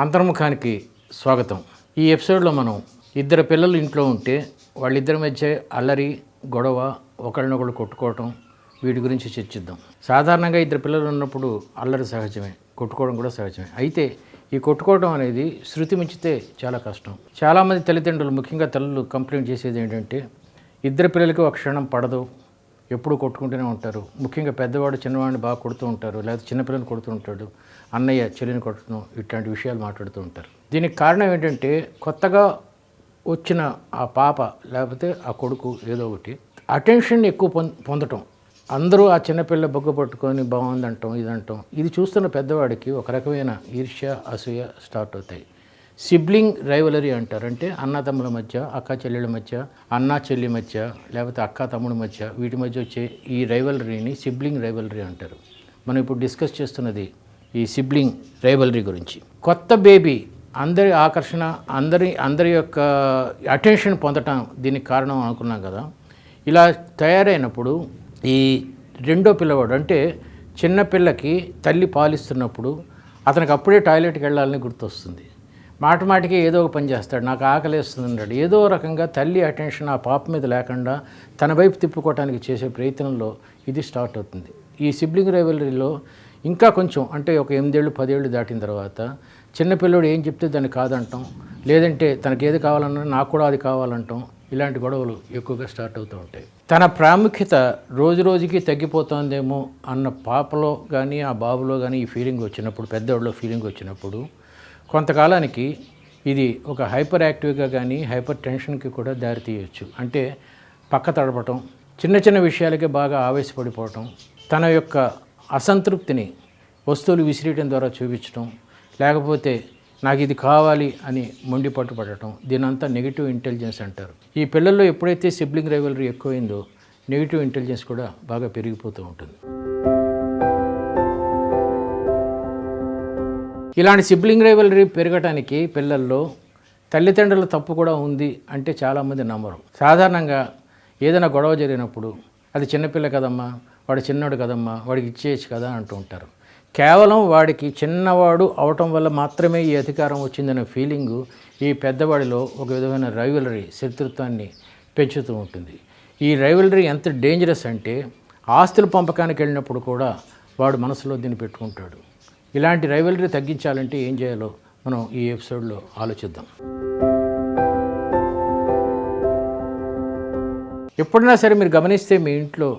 అంతర్ముఖానికి స్వాగతం. ఈ ఎపిసోడ్లో మనం ఇద్దరు పిల్లలు ఇంట్లో ఉంటే వాళ్ళిద్దరి మధ్య అల్లరి, గొడవ, ఒకళ్ళనొకళ్ళు కొట్టుకోవటం, వీటి గురించి చర్చిద్దాం. సాధారణంగా ఇద్దరు పిల్లలు ఉన్నప్పుడు అల్లరి సహజమే, కొట్టుకోవడం కూడా సహజమే. అయితే ఈ కొట్టుకోవడం అనేది శృతి మించితే చాలా కష్టం. చాలామంది తల్లిదండ్రులు, ముఖ్యంగా తల్లులు కంప్లైంట్ చేసేది ఏంటంటే ఇద్దరు పిల్లలకి ఒక క్షణం పడదు, ఎప్పుడు కొట్టుకుంటూనే ఉంటారు. ముఖ్యంగా పెద్దవాడు చిన్నవాడిని బాగా కొడుతూ ఉంటారు, లేకపోతే చిన్నపిల్లలు కొడుతూ ఉంటాడు, అన్నయ్య చెల్లిని కొట్టడం, ఇట్లాంటి విషయాలు మాట్లాడుతూ ఉంటారు. దీనికి కారణం ఏంటంటే కొత్తగా వచ్చిన ఆ పాప లేకపోతే ఆ కొడుకు ఏదో ఒకటి అటెన్షన్ ఎక్కువ పొందటం. అందరూ ఆ చిన్నపిల్ల బొగ్గ పట్టుకొని బాగుందంటాం, ఇదంటాం. ఇది చూస్తున్న పెద్దవాడికి ఒక రకమైన ఈర్ష్య, అసూయ స్టార్ట్ అవుతాయి. సిబ్లింగ్ రైవలరీ అంటారు. అంటే అన్నదమ్ముల మధ్య, అక్క చెల్లెళ్ళ మధ్య, అన్న చెల్లి మధ్య, లేకపోతే అక్క తమ్ముడి మధ్య, వీటి మధ్య వచ్చే ఈ రైవలరీని సిబ్లింగ్ రైవలరీ అంటారు. మనం ఇప్పుడు డిస్కస్ చేస్తున్నది ఈ సిబ్లింగ్ రైవలరీ గురించి. కొత్త బేబీ అందరి ఆకర్షణ, అందరి యొక్క అటెన్షన్ పొందటం దీనికి కారణం అనుకున్నాం కదా. ఇలా తయారైనప్పుడు ఈ రెండో పిల్లవాడు, అంటే చిన్నపిల్లకి తల్లి పాలిస్తున్నప్పుడు అతనికి అప్పుడే టాయిలెట్కి వెళ్ళాలని గుర్తొస్తుంది. మాటికి ఏదో ఒక పని చేస్తాడు, నాకు ఆకలేస్తుంది అంటాడు. ఏదో రకంగా తల్లి అటెన్షన్ ఆ పాప మీద లేకుండా తన వైపు తిప్పుకోవడానికి చేసే ప్రయత్నంలో ఇది స్టార్ట్ అవుతుంది. ఈ సిబ్లింగ్ రైవలరీలో ఇంకా కొంచెం, అంటే ఒక 8 ఏళ్ళు 10 ఏళ్ళు దాటిన తర్వాత చిన్నపిల్లడు ఏం చెప్తే దాన్ని కాదంటాం, లేదంటే తనకి ఏది కావాలన్నా నాకు కూడా అది కావాలంటాం. ఇలాంటి గొడవలు ఎక్కువగా స్టార్ట్ అవుతూ ఉంటాయి. తన ప్రాముఖ్యత రోజు రోజుకి తగ్గిపోతుందేమో అన్న పాపలో కానీ ఆ బాబులో కానీ ఈ ఫీలింగ్ వచ్చినప్పుడు, పెద్దవాడిలో ఫీలింగ్ వచ్చినప్పుడు కొంతకాలానికి ఇది ఒక హైపర్ యాక్టివ్గా కానీ హైపర్ టెన్షన్కి కూడా దారితీయవచ్చు. అంటే పక్క తడపటం, చిన్న చిన్న విషయాలకే బాగా ఆవేశపడిపోవటం, తన యొక్క అసంతృప్తిని వస్తువులు విసిరేయడం ద్వారా చూపించడం, లేకపోతే నాకు ఇది కావాలి అని మొండి పట్టుపడటం. దీనంతా నెగిటివ్ ఇంటెలిజెన్స్ అంటారు. ఈ పిల్లల్లో ఎప్పుడైతే సిబ్లింగ్ రైవలరీ ఎక్కువైందో నెగిటివ్ ఇంటెలిజెన్స్ కూడా బాగా పెరిగిపోతూ ఉంటుంది. ఇలాంటి సిబ్లింగ్ రైవలరీ పెరగటానికి పిల్లల్లో తల్లిదండ్రుల తప్పు కూడా ఉంది అంటే చాలామంది నమ్మరు. సాధారణంగా ఏదైనా గొడవ జరిగినప్పుడు అది చిన్నపిల్ల కదమ్మా, వాడు చిన్నవాడు కదమ్మా, వాడికి ఇచ్చేయచ్చు కదా అంటూ ఉంటారు. కేవలం వాడికి చిన్నవాడు అవటం వల్ల మాత్రమే ఈ అధికారం వచ్చిందనే ఫీలింగు ఈ పెద్దవాడిలో ఒక విధమైన రైవలరీ, శత్రుత్వాన్ని పెంచుతూ ఉంటుంది. ఈ రైవలరీ ఎంత డేంజరస్ అంటే ఆస్తుల పంపకానికి వెళ్ళినప్పుడు కూడా వాడు మనసులో దీన్ని పెట్టుకుంటాడు. ఇలాంటి రైవలరీ తగ్గించాలంటే ఏం చేయాలో మనం ఈ ఎపిసోడ్లో ఆలోచిద్దాం. ఎప్పుడైనా సరే మీరు గమనిస్తే మీ ఇంట్లో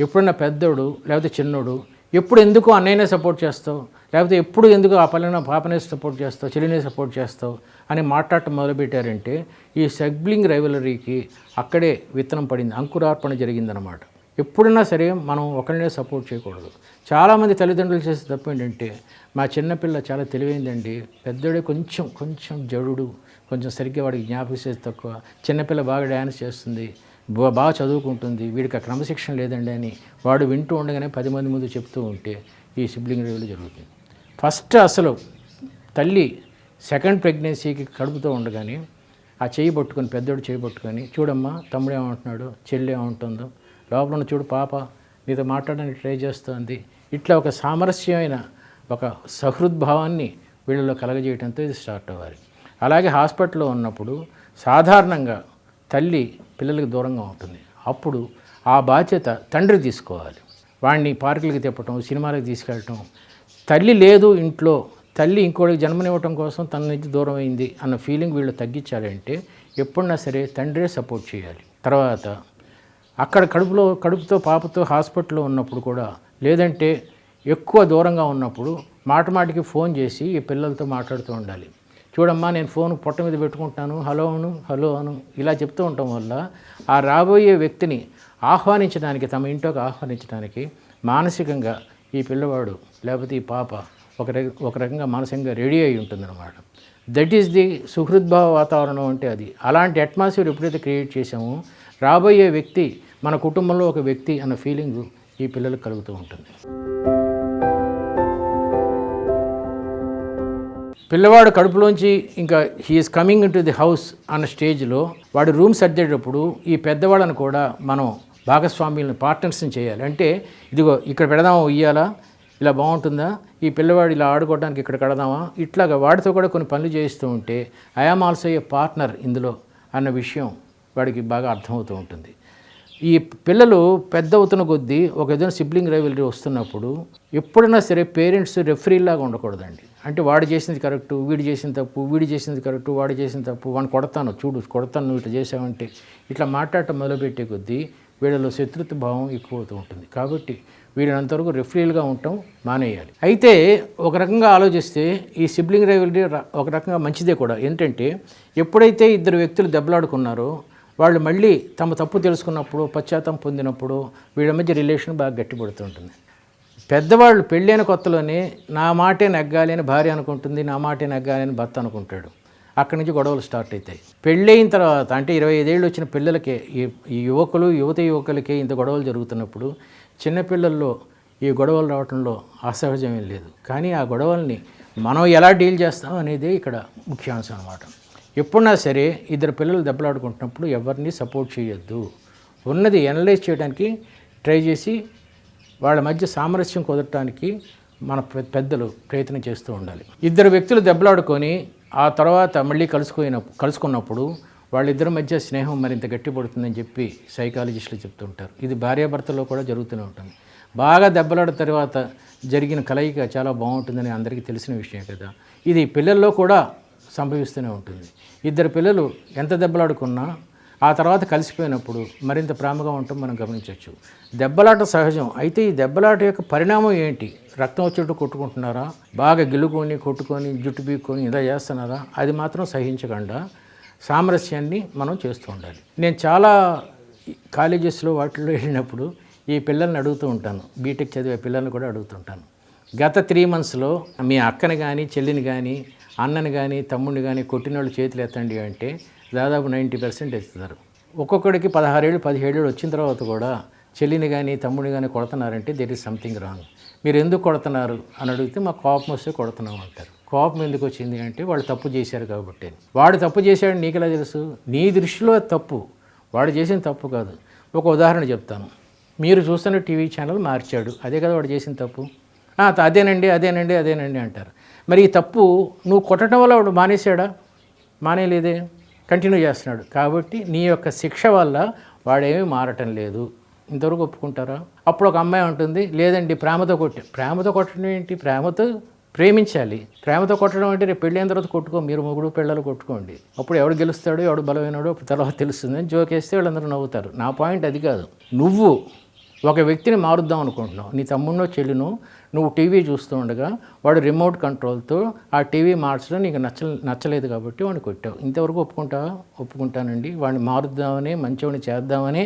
ఎప్పుడైనా పెద్దోడు లేకపోతే చిన్నోడు ఎప్పుడు ఎందుకు అన్నయ్యనే సపోర్ట్ చేస్తావు, లేకపోతే ఎప్పుడు ఎందుకు ఆ పాపనే సపోర్ట్ చేస్తావు, చెల్లినే సపోర్ట్ చేస్తావు అని మాట్లాడటం మొదలుపెట్టారంటే ఈ సిబ్లింగ్ రైవలరీకి అక్కడే విత్తనం పడింది, అంకురార్పణ జరిగిందనమాట. ఎప్పుడైనా సరే మనం ఒకరినే సపోర్ట్ చేయకూడదు. చాలామంది తల్లిదండ్రులు చేసే తప్పు ఏంటంటే మా చిన్నపిల్ల చాలా తెలివైందండి, పెద్దోడే కొంచెం జడుడు, కొంచెం సరిగ్గా వాడికి జ్ఞాపకశక్తి తక్కువ, చిన్నపిల్ల బాగా డ్యాన్స్ చేస్తుంది, బాగా చదువుకుంటుంది, వీడికి ఆ క్రమశిక్షణ లేదండి అని వాడు వింటూ ఉండగానే 10 మంది ముందు చెప్తూ ఉంటే ఈ సిబ్లింగ్ రైవలరీ జరుగుతుంది. ఫస్ట్ అసలు తల్లి సెకండ్ ప్రెగ్నెన్సీకి కడుపుతో ఉండగానే ఆ చేయి పట్టుకొని, పెద్దోడు చేయి పట్టుకొని, చూడమ్మా తమ్ముడు ఏమంటున్నాడు, చెల్లి ఏమంటుందో, లోపల ఉన్న చూడు పాప నీతో మాట్లాడడానికి ట్రై చేస్తుంది. ఇట్లా ఒక సామరస్యమైన ఒక సహృద్భావాన్ని వీళ్ళలో కలగజేయడంతో ఇది స్టార్ట్ అవ్వాలి. అలాగే హాస్పిటల్లో ఉన్నప్పుడు సాధారణంగా తల్లి పిల్లలకి దూరంగా ఉంటుంది. అప్పుడు ఆ బాధ్యత తండ్రి తీసుకోవాలి. వాడిని పార్కులకి తిప్పటం, సినిమాలకు తీసుకెళ్ళటం. తల్లి లేదు ఇంట్లో, తల్లి ఇంకోటికి జన్మనివ్వటం కోసం తన నుంచి దూరం అయింది అన్న ఫీలింగ్ వీళ్ళు తగ్గించాలంటే ఎప్పుడన్నా సరే తండ్రే సపోర్ట్ చేయాలి. తర్వాత అక్కడ కడుపుతో పాపతో హాస్పిటల్లో ఉన్నప్పుడు కూడా, లేదంటే ఎక్కువ దూరంగా ఉన్నప్పుడు మాటికి ఫోన్ చేసి ఈ పిల్లలతో మాట్లాడుతూ ఉండాలి. చూడమ్మా నేను ఫోన్ పొట్ట మీద పెట్టుకుంటాను, హలో అను ఇలా చెప్తూ ఉండటం వల్ల ఆ రాబోయే వ్యక్తిని ఆహ్వానించడానికి, తమ ఇంట్లోకి ఆహ్వానించడానికి మానసికంగా ఈ పిల్లవాడు లేకపోతే ఈ పాప ఒక రకంగా మానసికంగా రెడీ అయి ఉంటుందన్నమాట. దట్ ఈస్ ది సుహృద్భావ వాతావరణం అంటే అది. అలాంటి అట్మాస్ఫియర్ ఎప్పుడైతే క్రియేట్ చేసామో రాబోయే వ్యక్తి మన కుటుంబంలో ఒక వ్యక్తి అన్న ఫీలింగు ఈ పిల్లలకు కలుగుతూ ఉంటుంది. పిల్లవాడు కడుపులోంచి ఇంకా he is coming into the house అన్న స్టేజ్లో వాడు రూమ్ సర్దేటప్పుడు ఈ పెద్దవాళ్ళని కూడా మనం భాగస్వామ్యులను, పార్ట్నర్స్ని చేయాలి. అంటే ఇదిగో ఇక్కడ పెడదామా ఉయ్యాలా, ఇలా బాగుంటుందా, ఈ పిల్లవాడు ఇలా ఆడుకోవడానికి ఇక్కడ కడదామా, ఇట్లాగా వాడితో కూడా కొన్ని పనులు చేయిస్తూ ఉంటే ఐఆమ్ ఆల్సో ఏ పార్ట్నర్ ఇందులో అన్న విషయం వాడికి బాగా అర్థమవుతూ ఉంటుంది. ఈ పిల్లలు పెద్ద అవుతున్న కొద్దీ ఒక ఏదైనా సిబ్లింగ్ రైవలరీ వస్తున్నప్పుడు ఎప్పుడైనా సరే పేరెంట్స్ రెఫరీలాగా ఉండకూడదండి. అంటే వాడు చేసింది కరెక్టు, వీడు చేసింది తప్పు, వీడు చేసింది కరెక్టు, వాడు చేసింది తప్పు, వాడిని కొడతాను, చూడు కొడతాను, నువ్వు ఇట్లా చేసావంటే ఇట్లా మాట్లాడటం మొదలుపెట్టే కొద్దీ వీళ్ళలో శత్రుత్వ భావం ఎక్కువ అవుతూ ఉంటుంది. కాబట్టి వీళ్ళంతవరకు రెఫరీలుగా ఉండటం మానేయాలి. అయితే ఒక రకంగా ఆలోచిస్తే ఈ సిబ్లింగ్ రైవలరీ ఒక రకంగా మంచిదే కూడా. ఏంటంటే ఎప్పుడైతే ఇద్దరు వ్యక్తులు దెబ్బలాడుకున్నారో వాళ్ళు మళ్ళీ తమ తప్పు తెలుసుకున్నప్పుడు, పశ్చాత్తాపం పొందినప్పుడు వీళ్ళ మధ్య రిలేషన్ బాగా గట్టిపడుతుంటుంది. పెద్దవాళ్ళు పెళ్ళైన కొత్తలోనే నా మాటే నెగ్గాలి అని భార్య అనుకుంటుంది, నా మాటే నెగ్గాలి అని భర్త అనుకుంటాడు. అక్కడి నుంచి గొడవలు స్టార్ట్ అవుతాయి. పెళ్ళైన తర్వాత అంటే 25 ఏళ్ళు వచ్చిన పిల్లలకే, ఈ యువకులకే ఇంత గొడవలు జరుగుతున్నప్పుడు చిన్నపిల్లల్లో ఈ గొడవలు రావడంలో అసహజమేం లేదు. కానీ ఆ గొడవల్ని మనం ఎలా డీల్ చేస్తాం అనేది ఇక్కడ ముఖ్యాంశం అన్నమాట. ఎప్పుడన్నా సరే ఇద్దరు పిల్లలు దెబ్బలాడుకుంటున్నప్పుడు ఎవరిని సపోర్ట్ చేయొద్దు. ఉన్నది అనలైజ్ చేయడానికి ట్రై చేసి వాళ్ళ మధ్య సామరస్యం కుదరటానికి మన పెద్దలు ప్రయత్నం చేస్తూ ఉండాలి. ఇద్దరు వ్యక్తులు దెబ్బలాడుకొని ఆ తర్వాత మళ్ళీ కలుసుకున్నప్పుడు వాళ్ళిద్దరి మధ్య స్నేహం మరింత గట్టిపడుతుందని చెప్పి సైకాలజిస్టులు చెప్తుంటారు. ఇది భార్యాభర్తల్లో కూడా జరుగుతూనే ఉంటుంది. బాగా దెబ్బలాడిన తర్వాత జరిగిన కలయిక చాలా బాగుంటుందని అందరికీ తెలిసిన విషయం కదా. ఇది పిల్లల్లో కూడా సంభవిస్తూనే ఉంటుంది. ఇద్దరు పిల్లలు ఎంత దెబ్బలాడుకున్నా ఆ తర్వాత కలిసిపోయినప్పుడు మరింత ప్రేమగా ఉండటం మనం గమనించవచ్చు. దెబ్బలాట సహజం. అయితే ఈ దెబ్బలాట యొక్క పరిణామం ఏంటి? రక్తం వచ్చేట్టు కొట్టుకుంటున్నారా, బాగా గిల్లుకొని కొట్టుకొని జుట్టు బీక్కొని ఇలా చేస్తున్నారా? అది మాత్రం సహించకుండా సామరస్యాన్ని మనం చేస్తూ ఉండాలి. నేను చాలా కాలేజెస్లో వాటిల్లో వెళ్ళినప్పుడు ఈ పిల్లల్ని అడుగుతూ ఉంటాను. బీటెక్ చదివే పిల్లల్ని కూడా అడుగుతుంటాను. గత 3 monthsలో మీ అక్కని కానీ చెల్లిని కానీ అన్నని కానీ తమ్ముడిని కానీ కొట్టిన వాళ్ళు చేతులు ఎత్తండి అంటే దాదాపు 90% ఎత్తుతారు. ఒక్కొక్కడికి 16 ఏళ్ళు 17 ఏళ్ళు వచ్చిన తర్వాత కూడా చెల్లిని కానీ తమ్ముడిని కానీ కొడుతున్నారంటే దేర్ ఈజ్ సంథింగ్ రాంగ్. మీరు ఎందుకు కొడుతున్నారు అని అడిగితే మాకు కోపం వస్తే కొడుతున్నాం అంటారు. కోపం ఎందుకు వచ్చింది అంటే వాళ్ళు తప్పు చేశారు కాబట్టి. వాడు తప్పు చేశాడు నీకు ఎలా తెలుసు? నీ దృష్టిలో తప్పు, వాడు చేసిన తప్పు కాదు. ఒక ఉదాహరణ చెప్తాను. మీరు చూస్తున్న టీవీ ఛానల్ మార్చాడు, అదే కదా వాడు చేసిన తప్పు. అదేనండి అంటారు. మరి ఈ తప్పు నువ్వు కొట్టడం వల్ల వాడు మానేశాడా? మానేలేదే, కంటిన్యూ చేస్తున్నాడు. కాబట్టి నీ యొక్క శిక్ష వల్ల వాడేమీ మారటం లేదు. ఇంతవరకు ఒప్పుకుంటారా? అప్పుడు ఒక అమ్మాయి ఉంటుంది, లేదండి ప్రేమతో కొట్టడం ఏంటి? ప్రేమతో ప్రేమించాలి. ప్రేమతో కొట్టడం అంటే రేపు పెళ్ళైన తర్వాత కొట్టుకో, మీరు మొగుడు పిల్లలు కొట్టుకోండి. అప్పుడు ఎవడు గెలుస్తాడో ఎవడు బలమైనడో తర్వాత తెలుస్తుంది అని జోకేస్తే వాళ్ళందరూ నవ్వుతారు. నా పాయింట్ అది కాదు. నువ్వు ఒక వ్యక్తిని మారుద్దాం అనుకుంటున్నావు. నీ తమ్ముడినో చెల్లినో నువ్వు టీవీ చూస్తూ ఉండగా వాడు రిమోట్ కంట్రోల్తో ఆ టీవీ మార్చడం నీకు నచ్చలేదు కాబట్టి వాడిని కొట్టావు. ఇంతవరకు ఒప్పుకుంటావా? ఒప్పుకుంటానండి, వాడిని మారుద్దామని మంచివాడిని చేద్దామని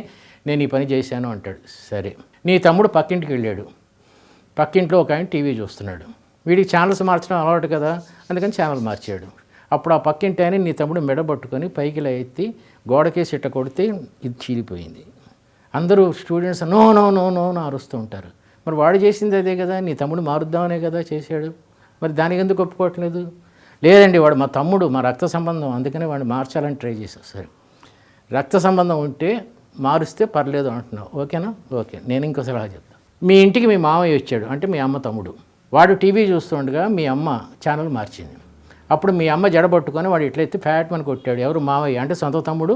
నేను ఈ పని చేశాను అంటాడు. సరే, నీ తమ్ముడు పక్కింటికి వెళ్ళాడు. పక్కింట్లో ఒక ఆయన టీవీ చూస్తున్నాడు. వీడికి ఛానల్స్ మార్చడం అలవాటు కదా, అందుకని ఛానల్ మార్చాడు. అప్పుడు ఆ పక్కింటి ఆయన నీ తమ్ముడు మెడ పట్టుకొని పైకి ఇలా ఎత్తి గోడకేసి ఇట్ట కొడితే ఇది చీలిపోయింది. అందరూ students no no no no no అరుస్తూ ఉంటారు. మరి వాడు చేసింది అదే కదా, నీ తమ్ముడు మారుద్దామనే కదా చేశాడు. మరి దానికి ఎందుకు ఒప్పుకోవట్లేదు? లేదండి వాడు మా తమ్ముడు, మా రక్త సంబంధం, అందుకనే వాడిని మార్చాలని ట్రై చేశారు. సరే, రక్త సంబంధం ఉంటే మారుస్తే పర్లేదు అంటున్నావు, ఓకేనా? ఓకే. నేను ఇంకో సలహా చెప్తాను. మీ ఇంటికి మీ మామయ్య వచ్చాడు, అంటే మీ అమ్మ తమ్ముడు. వాడు టీవీ చూస్తుండగా మీ అమ్మ ఛానల్ మార్చింది. అప్పుడు మీ అమ్మ జడబట్టుకొని వాడు ఎట్లయితే ఫ్యాట్ మని కొట్టాడు. ఎవరు? మామయ్య, అంటే సొంత తమ్ముడు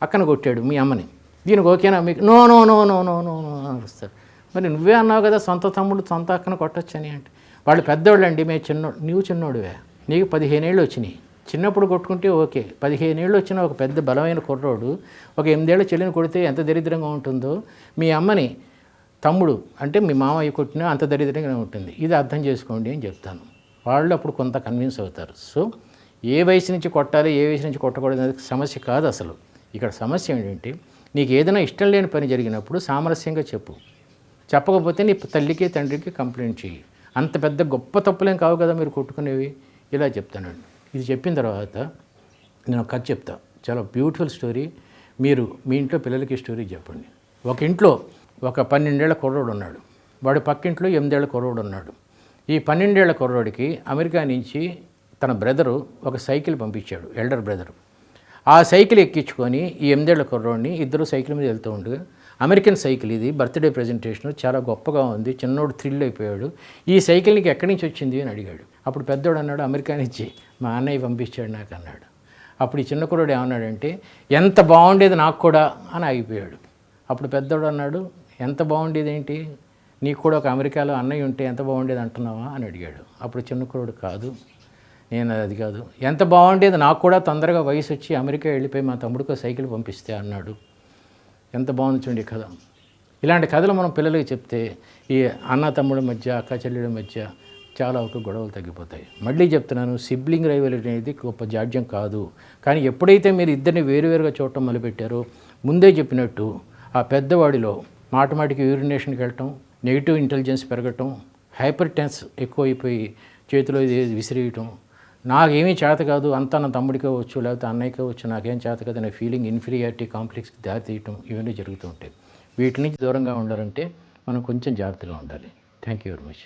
అక్కను కొట్టాడు మీ అమ్మని. దీనికి ఓకేనా మీకు? No no no no no no no అనిపిస్తారు. మరి నువ్వే అన్నావు కదా సొంత తమ్ముడు సొంత అక్కను కొట్టొచ్చని. అంటే వాళ్ళు పెద్దోళ్ళు అండి, మేము చిన్నోడు. నువ్వు చిన్నోడువే, నీకు 15 ఏళ్ళు వచ్చినాయి. చిన్నప్పుడు కొట్టుకుంటే ఓకే, 15 ఏళ్ళు వచ్చిన ఒక పెద్ద బలమైన కుర్రోడు ఒక 8 ఏళ్ళ చెల్లిని కొడితే ఎంత దరిద్రంగా ఉంటుందో మీ అమ్మని తమ్ముడు అంటే మీ మామయ్య కొట్టినా అంత దరిద్రంగా ఉంటుంది. ఇది అర్థం చేసుకోండి అని చెప్తాను. వాళ్ళు అప్పుడు కొంత కన్విన్స్ అవుతారు. సో ఏ వయసు నుంచి కొట్టాలి, ఏ వయసు నుంచి కొట్టకూడదు అనేది సమస్య కాదు అసలు. ఇక్కడ సమస్య ఏంటంటే నీకు ఏదైనా ఇష్టం లేని పని జరిగినప్పుడు సామరస్యంగా చెప్పు. చెప్పకపోతే నీ తల్లికి తండ్రికి కంప్లైంట్ చేయి. అంత పెద్ద గొప్ప తప్పులేం కావు కదా మీరు కొట్టుకునేవి. ఇలా చెప్తానండి. ఇది చెప్పిన తర్వాత నేను ఒక కథ చెప్తా, చాలా బ్యూటిఫుల్ స్టోరీ. మీరు మీ ఇంట్లో పిల్లలకి స్టోరీ చెప్పండి. ఒక ఇంట్లో ఒక 12 ఏళ్ల కుర్రోడు ఉన్నాడు. వాడు పక్కింట్లో 8 ఏళ్ల కుర్రోడు ఉన్నాడు. ఈ 12 ఏళ్ల కుర్రోడికి అమెరికా నుంచి తన బ్రదరు ఒక సైకిల్ పంపించాడు, ఎల్డర్ బ్రదరు. ఆ సైకిల్ ఎక్కించుకొని ఈ 8 ఏళ్ల కుర్రోడిని ఇద్దరు సైకిల్ మీద వెళ్తూ ఉండగా అమెరికన్ సైకిల్ ఇది, బర్త్డే ప్రజెంటేషన్ చాలా గొప్పగా ఉంది, చిన్నోడు థ్రిల్ అయిపోయాడు, ఈ సైకిల్ నీకు ఎక్కడి నుంచి వచ్చింది అని అడిగాడు. అప్పుడు పెద్దోడు అన్నాడు, అమెరికా నుంచి మా అన్నయ్య పంపించాడు నాకు అన్నాడు. అప్పుడు ఈ చిన్న కుర్రోడు ఏమన్నాడంటే, ఎంత బాగుండేది నాకు కూడా అని ఆగిపోయాడు. అప్పుడు పెద్దోడు అన్నాడు, ఎంత బాగుండేది ఏంటి, నీకు కూడా ఒక అమెరికాలో అన్నయ్య ఉంటే ఎంత బాగుండేది అంటున్నావా అని అడిగాడు. అప్పుడు చిన్న కుర్రోడు, కాదు నేను అది కాదు, ఎంత బాగుండేది నాకు కూడా తొందరగా వయసు వచ్చి అమెరికా వెళ్ళిపోయి మా తమ్ముడికో సైకిల్ పంపిస్తే అన్నాడు. ఎంత బాగుంది చూడండి కథ. ఇలాంటి కథలు మనం పిల్లలకి చెప్తే ఈ అన్న తమ్ముడి మధ్య, అక్క చెల్లెళ్ళ మధ్య చాలా ఒక గొడవలు తగ్గిపోతాయి. మళ్ళీ చెప్తున్నాను, సిబ్లింగ్ రైవల్రీ అనేది గొప్ప జాడ్యం కాదు. కానీ ఎప్పుడైతే మీరు ఇద్దరిని వేరువేరుగా చూడటం మొదలుపెట్టారో, ముందే చెప్పినట్టు ఆ పెద్దవాడిలో మాటిమాటికి యూరినేషన్కి వెళ్ళటం, నెగిటివ్ ఇంటెలిజెన్స్ పెరగటం, హైపర్ టెన్స్ ఎక్కువైపోయి చేతిలో ఇది విసిరేయటం, నాకేమీ చేత కాదు, అంతా నా తమ్ముడికే వచ్చు లేకపోతే అన్నయ్యకే వచ్చు, నాకేం చేత కాదు అనే ఫీలింగ్, ఇన్ఫీరియారిటీ కాంప్లెక్స్కి దారితీయటం, ఇవన్నీ జరుగుతూ ఉంటాయి. వీటి నుంచి దూరంగా ఉండాలంటే మనం కొంచెం జాగ్రత్తగా ఉండాలి. Thank you very much.